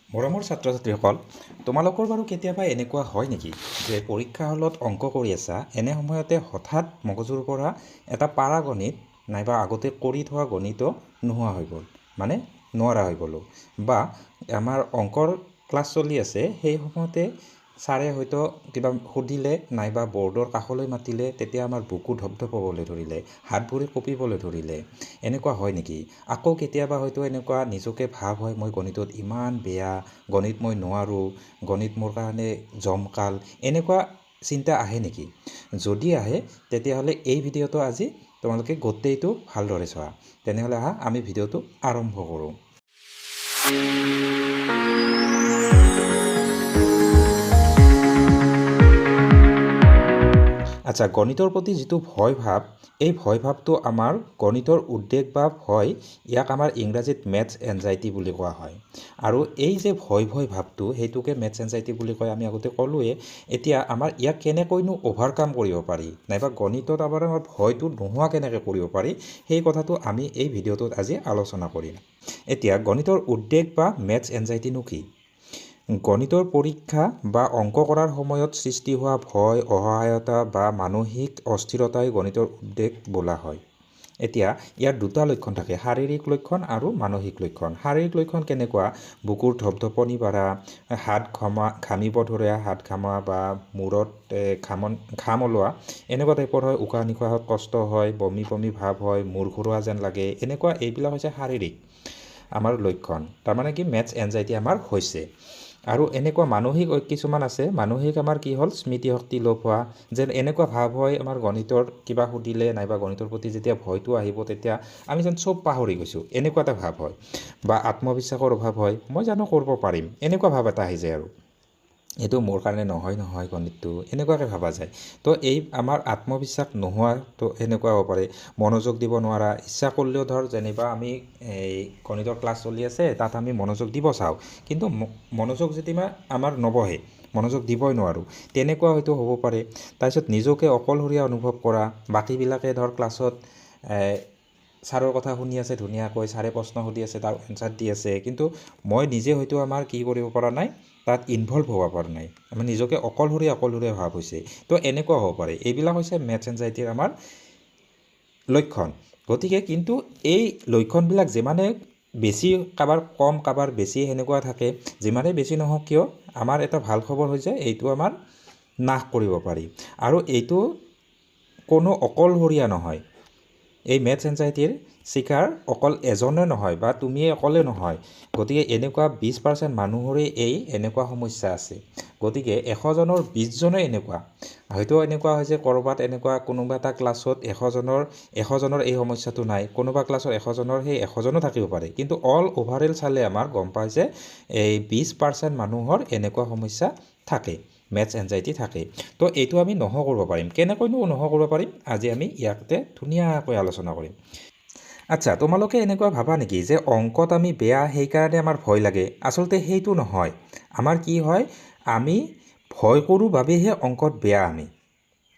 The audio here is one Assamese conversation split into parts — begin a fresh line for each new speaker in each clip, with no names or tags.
মৰমৰ ছাত্ৰ ছাত্ৰীসকল, তোমালোকৰ বাৰু কেতিয়াবা এনেকুৱা হয় নেকি যে পৰীক্ষা হলত অংক কৰি আছা, এনে সময়তে হঠাৎ মগজুৰ পৰা এটা পাৰা গণিত নাইবা আগতে কৰি থোৱা গণিতো নোহোৱা হৈ গ'ল, মানে নোৱাৰা হৈ গ'লোঁ, বা আমাৰ অংকৰ ক্লাছ চলি আছে সেই সময়তে ছাৰে হয়তো কিবা সুধিলে নাইবা বৰ্ডৰ কাষলৈ মাতিলে, তেতিয়া আমাৰ বুকু ধপধপাবলৈ ধৰিলে, হাত ভৰি কঁপিবলৈ ধৰিলে। এনেকুৱা হয় নেকি? আকৌ কেতিয়াবা হয়তো এনেকুৱা নিজকে ভাৱ হয়, মই গণিতত ইমান বেয়া, গণিত মই নোৱাৰোঁ, গণিত মোৰ কাৰণে জমকাল, এনেকুৱা চিন্তা আহে নেকি? যদি আহে তেতিয়াহ'লে এই ভিডিঅ'টো আজি তোমালোকে গোটেইটো ভালদৰে চোৱা। তেনেহ'লে আহা আমি ভিডিঅ'টো আৰম্ভ কৰোঁ। আচ্ছা, গণিতৰ প্ৰতি যিটো ভয় ভাৱ, এই ভয় ভাৱটো আমাৰ গণিতৰ উদ্বেগ বা ভয়, ইয়াক আমাৰ ইংৰাজীত মেথছ এনজাইটি বুলি কোৱা হয়। আৰু এই যে ভয় ভাৱটো, সেইটোকে মেথছ এনজাইটি বুলি কয়, আমি আগতে ক'লোৱে। এতিয়া আমাৰ ইয়াক কেনেকৈনো অভাৰকাম কৰিব পাৰি, নাইবা গণিতত আমাৰ ভয়টো নোহোৱা কেনেকৈ কৰিব পাৰি, সেই কথাটো আমি এই ভিডিঅ'টোত আজি আলোচনা কৰিম। এতিয়া গণিতৰ উদ্বেগ বা মেথছ এনজাইটিনো কি? গণিতৰ পৰীক্ষা বা অংক কৰাৰ সময়ত সৃষ্টি হোৱা ভয়, অসহায়তা বা মানসিক অস্থিৰতাই গণিতৰ উদ্বেগ বোলা হয়। এতিয়া ইয়াৰ দুটা লক্ষণ থাকে, শাৰীৰিক লক্ষণ আৰু মানসিক লক্ষণ। শাৰীৰিক লক্ষণ কেনেকুৱা? বুকুৰ ধপধপনি বাঢ়া, হাত ঘামিব ধৰা, হাত ঘামা বা মূৰত ঘাম ওলোৱা, এনেকুৱা টাইপৰ হয়। উশাহ নিশাহত কষ্ট হয়, বমি বমি ভাৱ হয়, মূৰ ঘূৰোৱা যেন লাগে, এনেকুৱা এইবিলাক হৈছে শাৰীৰিক আমাৰ লক্ষণ। তাৰমানে কি মেথছ এনজাইটি আমাৰ হৈছে। আৰু এনেকুৱা মানসিক কিছুমান আছে, মানসিক আমাৰ কি হ'ল, স্মৃতিশক্তি লোপ হোৱা, যেন এনেকুৱা ভাৱ হয় আমাৰ গণিতৰ কিবা সুধিলে নাইবা গণিতৰ প্ৰতি যেতিয়া ভয়টো আহিব, তেতিয়া আমি যেন চব পাহৰি গৈছোঁ, এনেকুৱা এটা ভাৱ হয়। বা আত্মবিশ্বাসৰ অভাৱ হয়, মই জানো কৰিব পাৰিম, এনেকুৱা ভাৱ এটা আহি যায় আৰু এইটো মোৰ কাৰণে নহয় গণিতটো, এনেকুৱাকৈ ভাবা যায়। তো এই আমাৰ আত্মবিশ্বাস নোহোৱাটো এনেকুৱা হ'ব পাৰে। মনোযোগ দিব নোৱাৰা, ইচ্ছা কৰিলেও ধৰ যেনিবা আমি এই গণিতৰ ক্লাছ চলি আছে, তাত আমি মনোযোগ দিব চাওঁ, কিন্তু মনোযোগ যেতিয়া আমাৰ নবহে, মনোযোগ দিবই নোৱাৰোঁ, তেনেকুৱা হয়তো হ'ব পাৰে। তাৰপিছত নিজকে অকলশৰীয়া অনুভৱ কৰা, বাকীবিলাকে ধৰ ক্লাছত ছাৰৰ কথা শুনি আছে ধুনীয়াকৈ, ছাৰে প্ৰশ্ন সুধি আছে, তাৰ এনচাৰ দি আছে, কিন্তু মই নিজে হয়তো আমাৰ কি কৰিব পৰা নাই, তাত ইনভলভ হ'ব পৰা নাই, আমাৰ নিজকে অকলশৰীয়া ভাৱ হৈছে। তো এনেকুৱা হ'ব পাৰে। এইবিলাক হৈছে মেথছ এনজাইটিৰ আমাৰ লক্ষণ। গতিকে কিন্তু এই লক্ষণবিলাক যিমানে বেছি, কাৰোবাৰ কম কাৰোবাৰ বেছি সেনেকুৱা থাকে, যিমানেই বেছি নহওক কিয়, আমাৰ এটা ভাল খবৰ হৈছে এইটো আমাৰ নাশ কৰিব পাৰি। আৰু এইটো কোনো অকলশৰীয়া নহয়। এই মেথছ এনজাইটিৰ চিকাৰ অকল এজনে নহয় বা তুমিয়ে অকলে নহয়। গতিকে এনেকুৱা 20% মানুহৰে এনেকুৱা সমস্যা আছে। গতিকে 100জনৰ 20জনে এনেকুৱা। হয়তো এনেকুৱা হৈছে ক'ৰবাত এনেকুৱা কোনোবা এটা ক্লাছত 100জনৰ এই সমস্যাটো নাই, কোনোবা ক্লাছত 100জনৰ সেই 100জনো থাকিব পাৰে, কিন্তু অল অভাৰেল চালে আমাৰ গম পায় যে এই 20% মানুহৰ এনেকুৱা সমস্যা থাকে, মেথছ এনজাইটি থাকে। তো এইটো আমি নোহোৱা কৰিব পাৰিম। কেনেকৈনো নোহোৱা কৰিব পাৰিম, আজি আমি ইয়াতে ধুনীয়াকৈ আলোচনা কৰিম। আচ্ছা, তোমালোকে এনেকুৱা ভাবা নেকি যে অংকত আমি বেয়া সেইকাৰণে আমাৰ ভয় লাগে? আচলতে সেইটো নহয়। আমাৰ কি হয়, আমি ভয় কৰোঁ বাবেহে অংকত বেয়া আমি।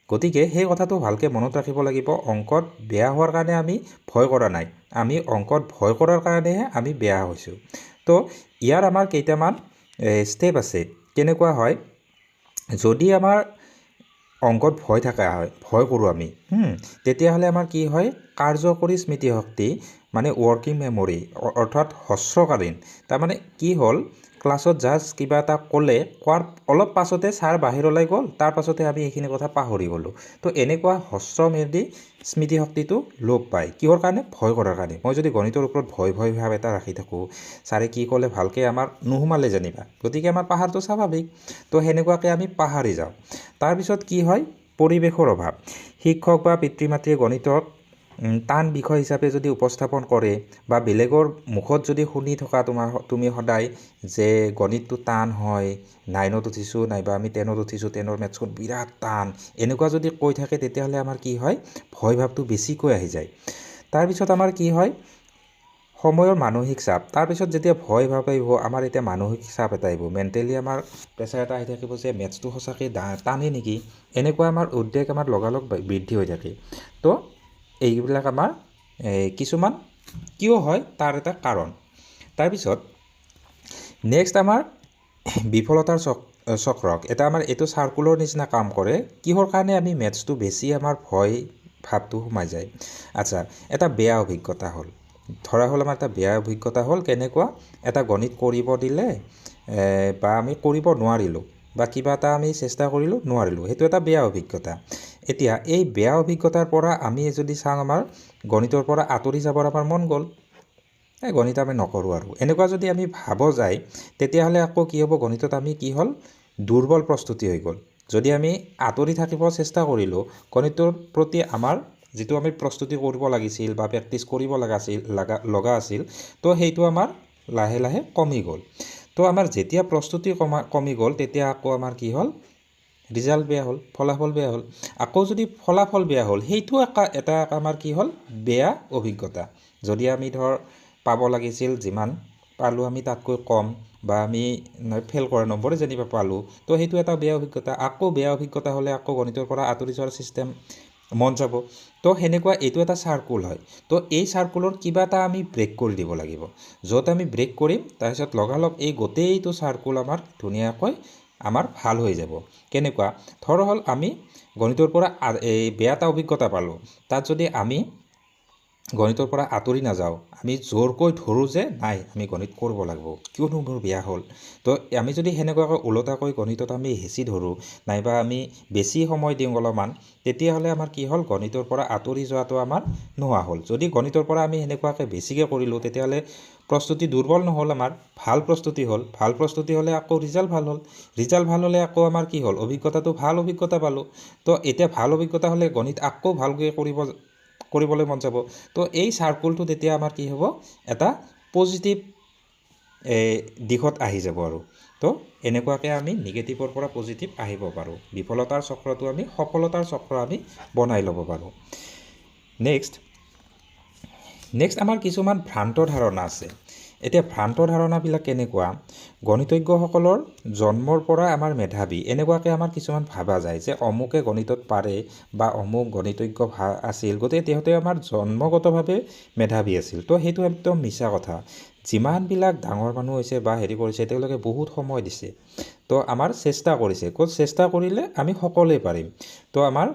গতিকে সেই কথাটো ভালকৈ মনত ৰাখিব লাগিব। অংকত বেয়া হোৱাৰ কাৰণে আমি ভয় কৰা নাই, আমি অংকত ভয় কৰাৰ কাৰণেহে আমি বেয়া হৈছোঁ। তো ইয়াৰ আমাৰ কেইটামান ষ্টেপ আছে। কেনেকুৱা হয়, যদি আমাৰ অংকত ভয় কৰোঁ আমি, তেতিয়াহ'লে আমাৰ কি হয়, কাৰ্যকৰী স্মৃতিশক্তি মানে ৱৰ্কিং মেমৰি, অৰ্থাৎ হ্ৰস্বকালীন। তাৰমানে কি হ'ল, ক্লাছত জাষ্ট কিবা এটা কোৱাৰ অলপ পাছতে ছাৰ বাহিৰলৈ গ'ল, তাৰ পাছতে আমি এইখিনি কথা পাহৰি গ'লোঁ। তো এনেকুৱা হ্ৰস্বম্যাদী স্মৃতিশক্তিটো লোপ পায়। কিহৰ কাৰণে? ভয় কৰাৰ কাৰণে। মই যদি গণিতৰ ওপৰত ভয় ভাৱ এটা ৰাখি থাকোঁ, ছাৰে কি ক'লে ভালকৈ আমাৰ নোসোমালে যেনিবা, গতিকে আমাৰ পাহাৰটো স্বাভাৱিক। তো সেনেকুৱাকৈ আমি পাহৰি যাওঁ। তাৰপিছত কি হয়, পৰিৱেশৰ অভাৱ। শিক্ষক বা পিতৃ মাতৃয়ে গণিতক টান বিষয় হিচাপে যদি উপস্থাপন কৰে, বা বেলেগৰ মুখত যদি শুনি থকা তুমি সদায় যে গণিতটো টান হয়, 9ত উঠিছোঁ নাইবা আমি 10ত উঠিছোঁ, 10ৰ মেথছখন বিৰাট টান, এনেকুৱা যদি কৈ থাকে, তেতিয়াহ'লে আমাৰ কি হয়, ভয় ভাৱটো বেছিকৈ আহি যায়। তাৰপিছত আমাৰ কি হয়, সময়ৰ মানসিক চাপ। তাৰপিছত যেতিয়া ভয় ভাৱ আহিব, আমাৰ এতিয়া মানসিক চাপ এটা আহিব, মেণ্টেলি আমাৰ প্ৰেছাৰ এটা আহি থাকিব যে মেথছটো সঁচাকৈ টানেই নেকি, এনেকুৱা আমাৰ উদ্বেগ আমাৰ লগালগ বৃদ্ধি হৈ থাকে। তো এইবিলাক আমাৰ কিছুমান কিয় হয় তাৰ এটা কাৰণ। তাৰপিছত নেক্সট আমাৰ বিফলতাৰ চক্ৰক এটা আমাৰ এইটো চাৰ্কুলৰ নিচিনা কাম কৰে কিহৰ কাৰণে আমি মেথছটো বেছি আমাৰ ভয় ভাৱটো সোমাই যায় আচ্ছা এটা বেয়া অভিজ্ঞতা হ'ল ধৰা হ'ল আমাৰ এটা বেয়া অভিজ্ঞতা হ'ল কেনেকুৱা এটা গণিত কৰিব দিলে বা আমি কৰিব নোৱাৰিলোঁ বা কিবা এটা আমি চেষ্টা কৰিলোঁ নোৱাৰিলোঁ সেইটো এটা বেয়া অভিজ্ঞতা এতিয়া এই বেয়া অভিজ্ঞতাৰ পৰা আমি যদি চাওঁ আমাৰ গণিতৰ পৰা আঁতৰি যাবৰ আমাৰ মন গ'ল গণিত আমি নকৰোঁ আৰু এনেকুৱা যদি আমি ভাব যায় তেতিয়াহ'লে আকৌ কি হ'ব গণিতত আমি কি হ'ল দুৰ্বল প্ৰস্তুতি হৈ গ'ল যদি আমি আঁতৰি থাকিব চেষ্টা কৰিলোঁ গণিতৰ প্ৰতি আমাৰ যিটো আমি প্ৰস্তুতি কৰিব লাগিছিল বা প্ৰেক্টিছ কৰিব লগা আছিল তো সেইটো আমাৰ লাহে লাহে কমি গ'ল তো আমাৰ যেতিয়া প্ৰস্তুতি কমি গ'ল তেতিয়া আকৌ আমাৰ কি হ'ল ৰিজাল্ট বেয়া হ'ল ফলাফল বেয়া হ'ল আকৌ যদি ফলাফল বেয়া হ'ল সেইটো এটা আমাৰ কি হ'ল বেয়া অভিজ্ঞতা যদি আমি ধৰ পাব লাগিছিল যিমান পালোঁ আমি তাতকৈ কম বা আমি ফেইল কৰা নম্বৰ যেনিবা পালোঁ তো সেইটো এটা বেয়া অভিজ্ঞতা আকৌ বেয়া অভিজ্ঞতা হ'লে আকৌ গণিতৰ পৰা আঁতৰি যোৱাৰ চিষ্টেম মন যাব তো সেনেকুৱা এইটো এটা চাৰ্কুল হয় তো এই চাৰ্কুলৰ কিবা এটা আমি ব্ৰেক কৰি দিব লাগিব য'ত আমি ব্ৰেক কৰিম তাৰপিছত লগালগ এই গোটেইটো চাৰ্কুল আমাৰ ধুনীয়াকৈ আমাৰ ভাল হৈ যাব কেনেকুৱা ধৰ হ'ল আমি গণিতৰ পৰা এই বেয়া এটা অভিজ্ঞতা পালোঁ তাত যদি আমি গণিতৰ পৰা আঁতৰি নাযাওঁ আমি জোৰকৈ ধৰোঁ যে নাই আমি গণিত কৰিব লাগিব কিয়নো মোৰ বেয়া হ'ল তো আমি যদি সেনেকুৱাকৈ ওলোটাকৈ গণিতত আমি হেঁচি ধৰোঁ নাইবা আমি বেছি সময় দিওঁ অলপমান তেতিয়াহ'লে আমাৰ কি হ'ল গণিতৰ পৰা আঁতৰি যোৱাটো আমাৰ নোহোৱা হ'ল যদি গণিতৰ পৰা আমি সেনেকুৱাকৈ বেছিকৈ কৰিলোঁ তেতিয়াহ'লে প্ৰস্তুতি দুৰ্বল নহ'ল আমাৰ ভাল প্ৰস্তুতি হ'ল ভাল প্ৰস্তুতি হ'লে আকৌ ৰিজাল্ট ভাল হ'ল ৰিজাল্ট ভাল হ'লে আকৌ আমাৰ কি হ'ল অভিজ্ঞতাটো ভাল অভিজ্ঞতা পালোঁ তো এতিয়া ভাল অভিজ্ঞতা হ'লে গণিত আকৌ ভালকৈ কৰিবলৈ মন যাব তো এই চাৰ্কুলটো তেতিয়া আমাৰ কি হ'ব এটা পজিটিভ দিশত আহি যাব আৰু তো এনেকুৱাকৈ আমি নিগেটিভৰ পৰা পজিটিভ আহিব পাৰোঁ বিফলতাৰ চক্ৰটো আমি সফলতাৰ চক্ৰ আমি বনাই ল'ব পাৰোঁ নেক্সট আমাৰ কিছুমান ভ্ৰান্ত ধাৰণা আছে এতিয়া ভ্ৰান্ত ধাৰণাবিলাক কেনেকুৱা গণিতজ্ঞসকলৰ জন্মৰ পৰা আমাৰ মেধাৱী এনেকুৱাকৈ আমাৰ কিছুমান ভাবা যায় যে অমুকে গণিতত পাৰে বা অমুক গণিতজ্ঞ আছিল গতিকে তেওঁলোকে আমাৰ জন্মগতভাৱে মেধাৱী আছিল তো সেইটো একদম মিছা কথা যিমানবিলাক ডাঙৰ মানুহ হৈছে বা কৰিছে তেওঁলোকে বহুত সময় দিছে তো আমাৰ চেষ্টা কৰিছে চেষ্টা কৰিলে আমি সকলোৱে পাৰিম তো আমাৰ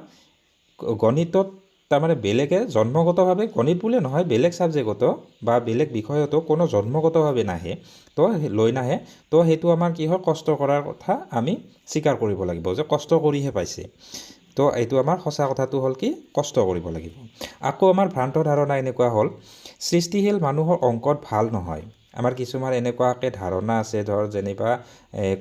গণিতত তাৰমানে বেলেগে জন্মগতভাৱে গণিত বুলিয়ে নহয় বেলেগ ছাবজেক্টতো বা বেলেগ বিষয়তো কোনো জন্মগতভাৱে নাহে তো লৈ নাহে তো সেইটো আমাৰ কি হয় কষ্ট কৰাৰ কথা আমি স্বীকাৰ কৰিব লাগিব যে কষ্ট কৰিহে পাইছে তো এইটো আমাৰ সঁচা কথাটো হ'ল কি কষ্ট কৰিব লাগিব আকৌ আমাৰ ভ্ৰান্ত ধাৰণা এনেকুৱা হ'ল সৃষ্টিশীল মানুহৰ অংকত ভাল নহয় আমাৰ কিছুমান এনেকুৱাকৈ ধাৰণা আছে ধৰ যেনিবা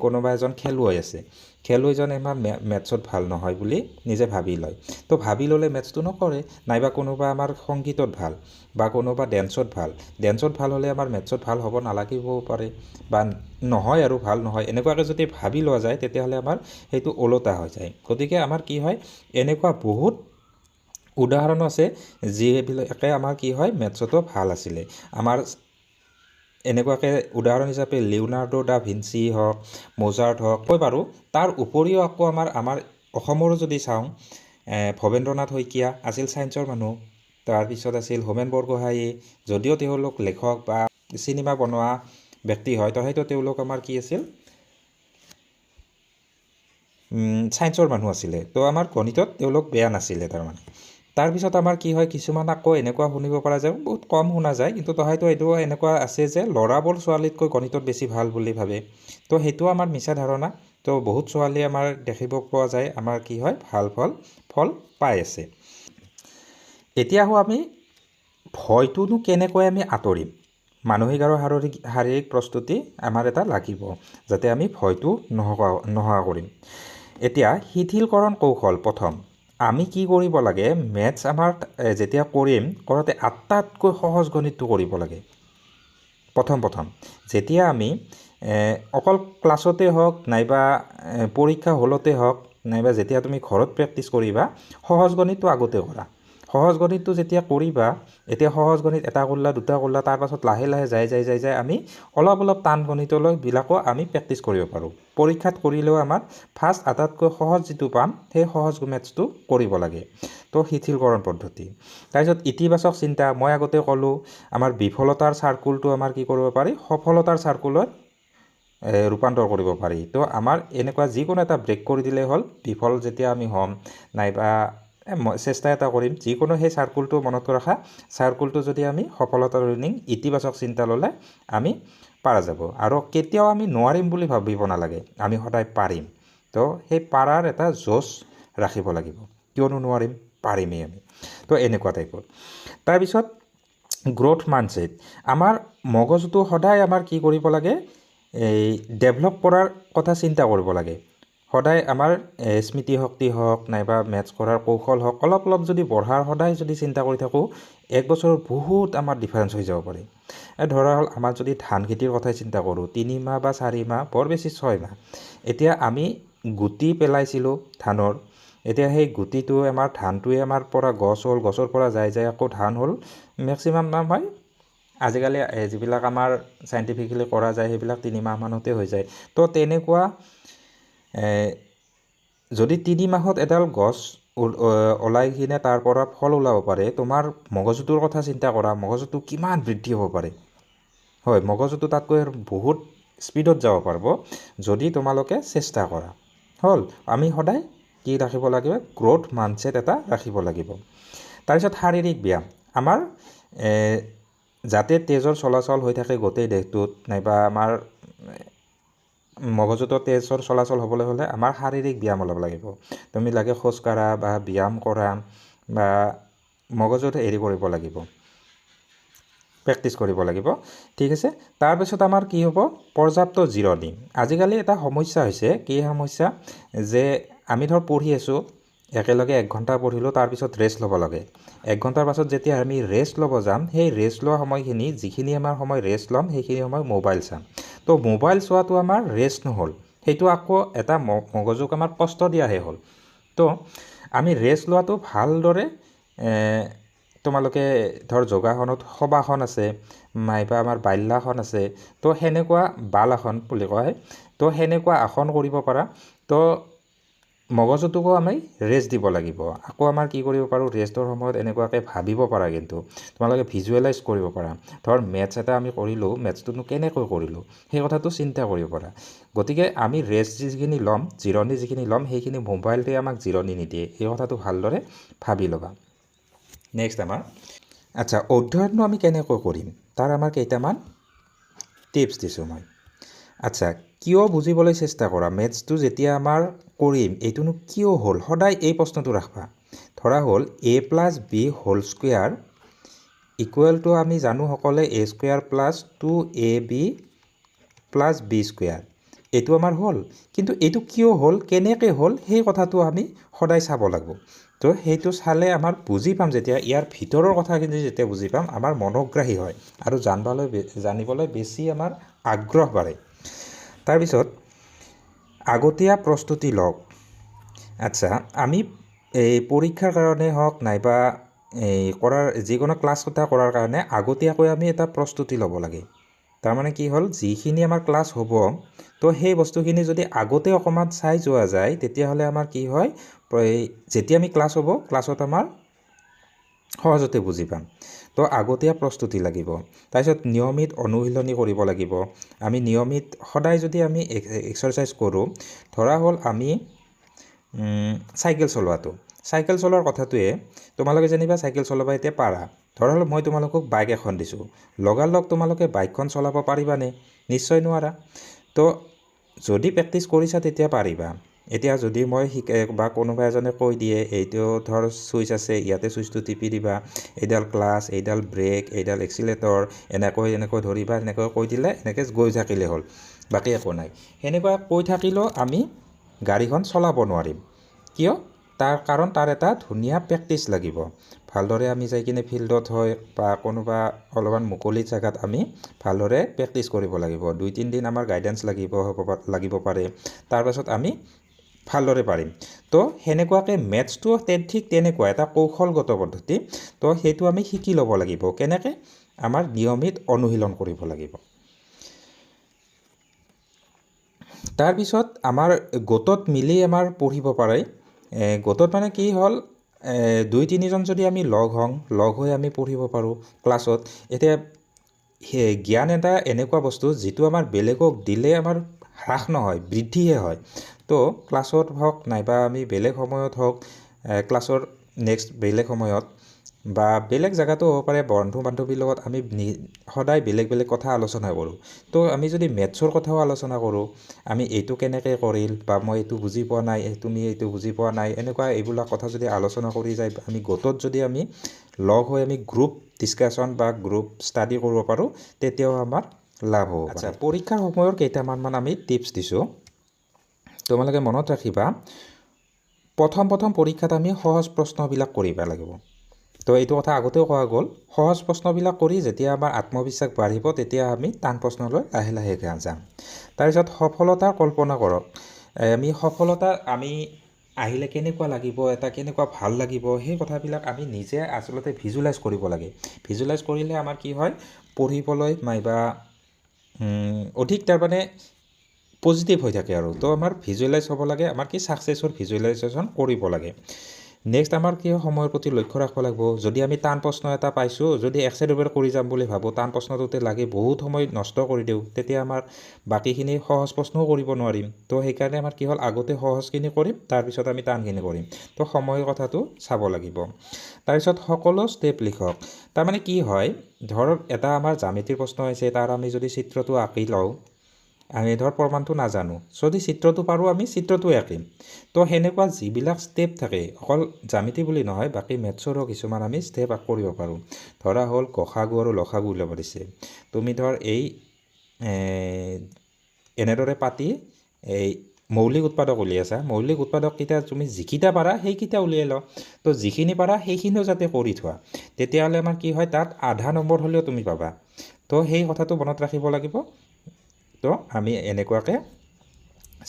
কোনোবা এজন খেলুৱৈ আছে খেলুৱৈজনে আমাৰ মেথছত ভাল নহয় বুলি নিজে ভাবি লয় তো ভাবি ল'লে মেথছটো নকৰে নাইবা কোনোবা আমাৰ সংগীতত ভাল বা কোনোবা ডেন্সত ভাল হ'লে আমাৰ মেথছত ভাল হ'ব নালাগিবও পাৰে বা নহয় আৰু ভাল নহয় এনেকুৱাকৈ যদি ভাবি লোৱা যায় তেতিয়াহ'লে আমাৰ সেইটো ওলোটা হৈ যায় গতিকে আমাৰ কি হয় এনেকুৱা বহুত উদাহৰণ আছে যিবিলাকে আমাৰ কি হয় মেথছতো ভাল আছিলে আমাৰ এনেকুৱাকৈ উদাহৰণ হিচাপে লিওনাৰ্ডো দা ভিঞ্চি হওক মোজাৰ্ট হওক কৈ পাৰোঁ তাৰ উপৰিও আকৌ আমাৰ অসমৰো যদি চাওঁ ভৱেন্দ্ৰনাথ শইকীয়া আছিল ছায়েন্সৰ মানুহ তাৰপিছত আছিল হোমেন বৰগোহাঁই যদিও তেওঁলোক লেখক বা চিনেমা বনোৱা ব্যক্তি হয় তথাপিতো তেওঁলোক আমাৰ কি আছিল ছায়েন্সৰ মানুহ আছিলে তো আমাৰ গণিতত তেওঁলোক বেয়া নাছিলে তাৰমানে তাৰপিছত আমাৰ কি হয় কিছুমান আকৌ এনেকুৱা শুনিব পৰা যায় বহুত কম শুনা যায় কিন্তু তথাপিতো এইটো এনেকুৱা আছে যে ল'ৰাবোৰ ছোৱালীতকৈ গণিতত বেছি ভাল বুলি ভাবে তো সেইটো আমাৰ মিছা ধাৰণা তো বহুত ছোৱালী আমাৰ দেখিব পোৱা যায় আমাৰ কি হয় ভাল ফল পাই আছে এতিয়া আহোঁ আমি ভয়টোনো কেনেকৈ আমি আঁতৰিম মানসিক আৰু শাৰীৰিক প্ৰস্তুতি আমাৰ এটা লাগিব যাতে আমি ভয়টো নোহোৱা কৰিম এতিয়া শিথিলকৰণ কৌশল প্ৰথম আমি কি কৰিব লাগে মেথছ আমাৰ যেতিয়া কৰিম কৰোঁতে আটাইতকৈ সহজ গণিতটো কৰিব লাগে প্ৰথম যেতিয়া আমি অকল ক্লাছতে হওক নাইবা পৰীক্ষা হলতে হওক নাইবা যেতিয়া তুমি ঘৰত প্ৰেক্টিছ কৰিবা সহজ গণিতটো আগতে কৰা সহজ গণিতটো যেতিয়া কৰিবা এতিয়া সহজ গণিত এটা কৰিলা দুটা কৰিলা তাৰপাছত লাহে লাহে যাই আমি অলপ টান গণিতলৈবিলাকো আমি প্ৰেক্টিছ কৰিব পাৰোঁ পৰীক্ষাত কৰিলেও আমাৰ ফাৰ্ষ্ট আটাইতকৈ সহজ যিটো পাম সেই সহজ মেথছটো কৰিব লাগে তো শিথিলকৰণ পদ্ধতি তাৰপিছত ইতিবাচক চিন্তা মই আগতে ক'লোঁ আমাৰ বিফলতাৰ চাৰ্কুলটো আমাৰ কি কৰিব পাৰি সফলতাৰ চাৰ্কুলত ৰূপান্তৰ কৰিব পাৰি। তো আমাৰ এনেকুৱা যিকোনো এটা ব্ৰেক কৰি দিলে হ'ল, বিফল যেতিয়া আমি হ'ম নাইবা চেষ্টা এটা কৰিম, যিকোনো সেই চাৰ্কুলটো মনত ৰখা, চাৰ্কুলটো যদি আমি সফলতা লেৰ্ণিং ইতিবাচক চিন্তা ল'লে আমি পাৰা যাব। আৰু কেতিয়াও আমি নোৱাৰিম বুলি ভাবিব নালাগে, আমি সদায় পাৰিম। তো সেই পাৰাৰ এটা জোচ ৰাখিব লাগিব, কিয়নো নোৱাৰিম, পাৰিমেই আমি। তো এনেকুৱা টাইপৰ। তাৰপিছত গ্ৰ'থ মাইণ্ডছেট, আমাৰ মগজুটো সদায় আমাৰ কি কৰিব লাগে, এই ডেভেলপ কৰাৰ কথা চিন্তা কৰিব লাগে। সদায় আমাৰ স্মৃতিশক্তি হওক নাইবা মেথছ কৰাৰ কৌশল হওক, অলপ অলপ যদি বঢ়াৰ সদায় যদি চিন্তা কৰি থাকোঁ, এক বছৰৰ বহুত আমাৰ ডিফাৰেঞ্চ হৈ যাব পাৰে। ধৰা হ'ল আমাৰ যদি ধান খেতিৰ কথাই চিন্তা কৰোঁ, 3 মাহ বা 4 মাহ, বৰ বেছি 6 মাহ। এতিয়া আমি গুটি পেলাইছিলোঁ ধানৰ, এতিয়া সেই গুটিটো আমাৰ ধানটোৱে আমাৰ পৰা গছ হ'ল, গছৰ পৰা যাই আকৌ ধান হ'ল, মেক্সিমাম নাম হয় আজিকালি যিবিলাক আমাৰ চাইণ্টিফিকেলি কৰা যায় সেইবিলাক 3 মাহমানতে হৈ যায়। তো তেনেকুৱা যদি 3 মাহত এডাল গছ ওলাই কিনে তাৰ পৰা ফল ওলাব পাৰে, তোমাৰ মগজুটোৰ কথা চিন্তা কৰা, মগজুটো কিমান বৃদ্ধি হ'ব পাৰে। হয়, মগজুটো তাতকৈ বহুত স্পীডত যাব পাৰিব যদি তোমালোকে চেষ্টা কৰা। হ'ল, আমি সদায় কি ৰাখিব লাগিব, গ্ৰ'থ মাইণ্ডছেট এটা ৰাখিব লাগিব। তাৰপিছত শাৰীৰিক ব্যায়াম, আমাৰ যাতে তেজৰ চলাচল হৈ থাকে গোটেই দেহটোত, নাইবা আমাৰ মগজুতো তেজৰ চলাচল হ'বলৈ হ'লে আমাৰ শাৰীৰিক ব্যায়াম অলপ লাগিব। তুমি লাগে খোজকাঢ়া বা ব্যায়াম কৰা বা মগজুত হেৰি কৰিব লাগিব, প্ৰেক্টিছ কৰিব লাগিব। ঠিক আছে। তাৰপিছত আমাৰ কি হ'ব, পৰ্যাপ্ত জিৰণি। আজিকালি এটা সমস্যা হৈছে, কি সমস্যা, যে আমি ধৰ পঢ়ি আছোঁ, একেলগে 1 ঘণ্টা পঢ়িলোঁ, তাৰপিছত ৰেষ্ট ল'ব লাগে। 1 ঘণ্টাৰ পাছত যেতিয়া আমি ৰেষ্ট ল'ব যাম, সেই ৰেষ্ট লোৱা সময়খিনি, যিখিনি আমাৰ সময় ৰেষ্ট ল'ম, সেইখিনি সময় মোবাইল চাম। তো মোবাইল চোৱাটো আমাৰ ৰেষ্ট নহ'ল, সেইটো আকৌ এটা মগজুক আমাৰ কষ্ট দিয়াহে হ'ল। তো আমি ৰেষ্ট লোৱাটো ভালদৰে, তোমালোকে ধৰ যোগাসনত শৱাসন আছে, নাইবা আমাৰ বাল্যাসন আছে, তো সেনেকুৱা বালাসন বুলি কয়, তো সেনেকুৱা আসন কৰিব পাৰা। তো মগজুটোকো আমি ৰেষ্ট দিব লাগিব। আকৌ আমাৰ কি কৰিব পাৰোঁ, ৰেষ্টৰ সময়ত এনেকুৱাকৈ ভাবিব পাৰা, কিন্তু তোমালোকে ভিজুৱেলাইজ কৰিব পাৰা। ধৰ মেথছ এটা আমি কৰিলোঁ, মেথছটোনো কেনেকৈ কৰিলোঁ সেই কথাটো চিন্তা কৰিব পাৰা। গতিকে আমি ৰেষ্ট যিখিনি ল'ম, জিৰণি যিখিনি ল'ম, সেইখিনি মোবাইলটোৱে আমাক জিৰণি নিদিয়ে, এই কথাটো ভালদৰে ভাবি ল'বা। নেক্সট আমাৰ আচ্ছা, অধ্যয়নটো আমি কেনেকৈ কৰিম, তাৰ আমাৰ কেইটামান টিপছ দিছোঁ মই। আচ্ছা, কিয় বুজিবলৈ চেষ্টা কৰা, মেথছটো যেতিয়া আমাৰ কৰিম, এইটোনো কিয় হ'ল, সদায় এই প্ৰশ্নটো ৰাখবা। ধৰা হ'ল a+b² ইকুৱেল টু, আমি জানো সকলোৱে a² + 2ab + b², এইটো আমাৰ হ'ল। কিন্তু এইটো কিয় হ'ল, কেনেকৈ হ'ল, সেই কথাটো আমি সদায় চাব লাগিব। তো সেইটো চালে আমাৰ বুজি পাম, যেতিয়া ইয়াৰ ভিতৰৰ কথাখিনি যেতিয়া বুজি পাম, আমাৰ মনোগ্ৰাহী হয় আৰু জানিবলৈ বেছি আমাৰ আগ্ৰহ বাঢ়ে। তাৰপিছত আগতীয়া প্ৰস্তুতি লওক। আচ্ছা, আমি এই পৰীক্ষাৰ কাৰণে হওক নাইবা যিকোনো ক্লাছ এটা কৰাৰ কাৰণে আগতীয়াকৈ আমি এটা প্ৰস্তুতি ল'ব লাগে। তাৰমানে কি হ'ল, যিখিনি আমাৰ ক্লাছ হ'ব, তো সেই বস্তুখিনি যদি আগতে অকণমান চাই যোৱা যায়, তেতিয়াহ'লে আমাৰ কি হয়, যেতিয়া আমি ক্লাছ হ'ব, ক্লাছত আমাৰ সহজতে বুজি পাম। তো আগতীয়া প্ৰস্তুতি লাগিব। তাৰপিছত নিয়মিত অনুশীলনী কৰিব লাগিব। আমি নিয়মিত সদায় যদি আমি এক্সাৰচাইজ কৰোঁ, ধৰা হ'ল আমি চাইকেল চলোৱাৰ কথাটোৱে, তোমালোকে যেনিবা চাইকেল চলাব এতিয়া পাৰা, ধৰা হ'ল মই তোমালোকক বাইক এখন দিছোঁ, লগালগ তোমালোকে বাইকখন চলাব পাৰিবানে? নিশ্চয় নোৱাৰা। তো যদি প্ৰেক্টিছ কৰিছা তেতিয়া পাৰিবা। এতিয়া যদি মই বা কোনোবা এজনে কৈ দিয়ে, এইটো ধৰ ছুইচ আছে, ইয়াতে ছুইচটো টিপি দিবা, এইডাল ক্লাছ, এইডাল ব্ৰেক, এইডাল এক্সিলেটৰ, এনেকৈ ধৰিবা, এনেকৈ কৈ দিলে এনেকৈ গৈ থাকিলে হ'ল, বাকী একো নাই। সেনেকুৱা কৈ থাকিলেও আমি গাড়ীখন চলাব নোৱাৰিম। কিয়? কাৰণ তাৰ এটা ধুনীয়া প্ৰেক্টিছ লাগিব। ভালদৰে আমি যাই কিনে ফিল্ডত হয় বা কোনোবা অলপমান মুকলি জেগাত আমি ভালদৰে প্ৰেক্টিছ কৰিব লাগিব। 2-3 দিন আমাৰ গাইডেঞ্চ লাগিব পাৰে, তাৰপাছত আমি ভালদৰে পাৰিম। তো সেনেকুৱাকৈ মেথছটো ঠিক তেনেকুৱা এটা কৌশলগত পদ্ধতি। তো সেইটো আমি শিকি ল'ব লাগিব। কেনেকৈ? আমাৰ নিয়মিত অনুশীলন কৰিব লাগিব। তাৰপিছত আমাৰ গোটত মিলি আমাৰ পঢ়িব পাৰে। গোটত মানে কি হ'ল, 2-3জন যদি আমি লগ হৈ আমি পঢ়িব পাৰোঁ ক্লাছত। এতিয়া জ্ঞান এটা এনেকুৱা বস্তু যিটো আমাৰ বেলেগক দিলে আমাৰ হ্ৰাস নহয়, বৃদ্ধিহে হয়। তো ক্লাছত হওক নাইবা আমি বেলেগ সময়ত হওক, ক্লাছৰ নেক্সট বেলেগ সময়ত বা বেলেগ জেগাতো হ'ব পাৰে, বন্ধু বান্ধৱীৰ লগত আমি সদায় বেলেগ বেলেগ কথা আলোচনা কৰোঁ। তো আমি যদি মেথছৰ কথাও আলোচনা কৰোঁ, আমি এইটো কেনেকৈ কৰিল, বা মই এইটো বুজি পোৱা নাই, তুমি এইটো বুজি পোৱা নাই, এনেকুৱা এইবিলাক কথা যদি আলোচনা কৰি যায়, আমি গোটত যদি আমি লগ হৈ আমি গ্ৰুপ ডিছকাশ্যন বা গ্ৰুপ ষ্টাডি কৰিব পাৰোঁ, তেতিয়াও আমাৰ লাভ হ'ব। আচ্ছা, পৰীক্ষাৰ সময়ৰ কেইটামান আমি টিপছ দিছোঁ, তোমালোকে মনত ৰাখিবা। প্ৰথম পৰীক্ষাত আমি সহজ প্ৰশ্নবিলাক কৰিব লাগিব। তো এইটো কথা আগতেও কোৱা গ'ল। সহজ প্ৰশ্নবিলাক কৰি যেতিয়া আমাৰ আত্মবিশ্বাস বাঢ়িব, তেতিয়া আমি টান প্ৰশ্নলৈ লাহে লাহে যাম। তাৰপিছত সফলতাৰ কল্পনা কৰক। সফলতা আহিলে কেনেকুৱা লাগিব, এটা কেনেকুৱা ভাল লাগিব, সেই কথাবিলাক আমি নিজে আচলতে ভিজুৱেলাইজ কৰিব লাগে। ভিজুৱেলাইজ কৰিলে আমাৰ কি হয়, পঢ়িবলৈ নাইবা অধিক তাৰমানে পজিটিভ হৈ থাকে আৰু। তো আমাৰ ভিজুৱেলাইজ হ'ব লাগে, আমাৰ কি ছাকচেছৰ ভিজুৱেলাইজেশ্যন কৰিব লাগে। নেক্সট আমাৰ কি সময়ৰ প্ৰতি লক্ষ্য ৰাখিব লাগিব। যদি আমি টান প্ৰশ্ন এটা পাইছোঁ, যদি এক চাইড ওপৰ কৰি যাম বুলি ভাবোঁ, টান প্ৰশ্নটোতে লাগি বহুত সময় নষ্ট কৰি দিওঁ, তেতিয়া আমাৰ বাকীখিনি সহজ প্ৰশ্নও কৰিব নোৱাৰিম। তো সেইকাৰণে আমাৰ কি হ'ল, আগতে সহজখিনি কৰিম, তাৰপিছত আমি টানখিনি কৰিম। তো সময়ৰ কথাটো চাব লাগিব। তাৰপিছত সকলো ষ্টেপ লিখক। তাৰমানে কি হয়, ধৰক এটা আমাৰ জ্যামিতিৰ প্ৰশ্ন হৈছে, তাৰ আমি যদি চিত্ৰটো আঁকি লওঁ, আমি প্ৰমাণটো নাজানো, যদি চিত্ৰটো পাৰোঁ আমি চিত্ৰটো আঁকিম। তো সেনেকুৱা যিবিলাক ষ্টেপ থাকে, অকল জ্যামিতি বুলি নহয়, বাকী মেথছৰো কিছুমান আমি ষ্টেপ কৰিব পাৰোঁ। ধৰা হ'ল গসাগু আৰু লসাগু উলিয়াব দিছে, তুমি এনেদৰে পাতি মৌলিক উৎপাদক উলিয়াইছা, মৌলিক উৎপাদককেইটা তুমি যিকেইটা পাৰা সেইকেইটা উলিয়াই লওঁ। তো যিখিনি পাৰা সেইখিনিও যাতে কৰি থোৱা, তেতিয়াহ'লে আমাৰ কি হয়, তাত আধা নম্বৰ হ'লেও তুমি পাবা। তো সেই কথাটো মনত ৰাখিব লাগিব। তো আমি এনেকুৱাকৈ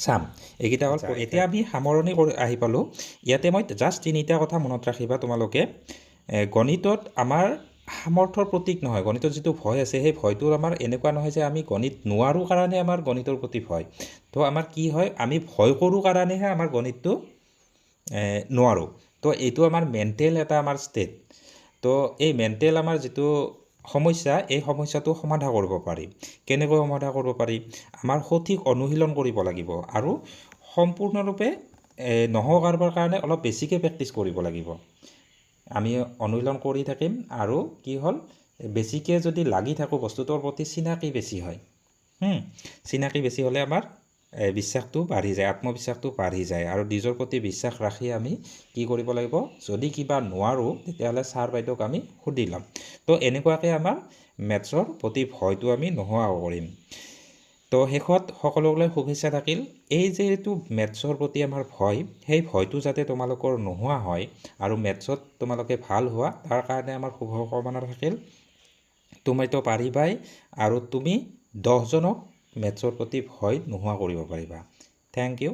চাম। এইকেইটা হ'ল। এতিয়া আমি সামৰণি আহি পালোঁ। ইয়াতে মই জাষ্ট 3টা কথা মনত ৰাখিবা তোমালোকে। গণিতত আমাৰ সামৰ্থ্যৰ প্ৰতীক নহয়, গণিতত যিটো ভয় আছে, সেই ভয়টো আমাৰ এনেকুৱা নহয় যে আমি গণিত নোৱাৰোঁ কাৰণে আমাৰ গণিতৰ প্ৰতি ভয়। তো আমাৰ কি হয়, আমি ভয় কৰোঁ কাৰণেহে আমাৰ গণিতটো নোৱাৰোঁ। তো এইটো আমাৰ মেণ্টেল এটা আমাৰ ষ্টেট। তো এই মেণ্টেল আমাৰ যিটো সমস্যা, এই সমস্যাটো সমাধান কৰিব পাৰি। কেনেকৈ সমাধান কৰিব পাৰি, আমাৰ সঠিক অনুশীলন কৰিব লাগিব, আৰু সম্পূৰ্ণৰূপে নহকাৰবাৰ কাৰণে অলপ বেছিকৈ প্ৰেক্টিছ কৰিব লাগিব। আমি অনুশীলন কৰি থাকিম, আৰু কি হ'ল, বেছিকৈ যদি লাগি থাকোঁ বস্তুটোৰ প্ৰতি, চিনাকি বেছি হয়। চিনাকি বেছি হ'লে আমাৰ বিশ্বাসটো বাঢ়ি যায়, আত্মবিশ্বাসটো বাঢ়ি যায়, আৰু নিজৰ প্ৰতি বিশ্বাস ৰাখি আমি কি কৰিব লাগিব, যদি কিবা নোৱাৰোঁ তেতিয়াহ'লে ছাৰ বাইদেউক আমি সুধি ল'ম। তো এনেকুৱাকৈ আমাৰ মেথছৰ প্ৰতি ভয়টো আমি নোহোৱা কৰিম। তো শেষত সকলোলৈ শুভেচ্ছা থাকিল। এই যিটো মেথছৰ প্ৰতি আমাৰ ভয়, সেই ভয়টো যাতে তোমালোকৰ নোহোৱা হয়, আৰু মেথছত তোমালোকে ভাল হোৱা, তাৰ কাৰণে আমাৰ শুভকামনা থাকিল। তুমিতো পাৰিবাই, আৰু তুমি 10জনক মেথছৰ প্ৰতি ভয় নোহোৱা কৰিব পাৰিবা। Thank U.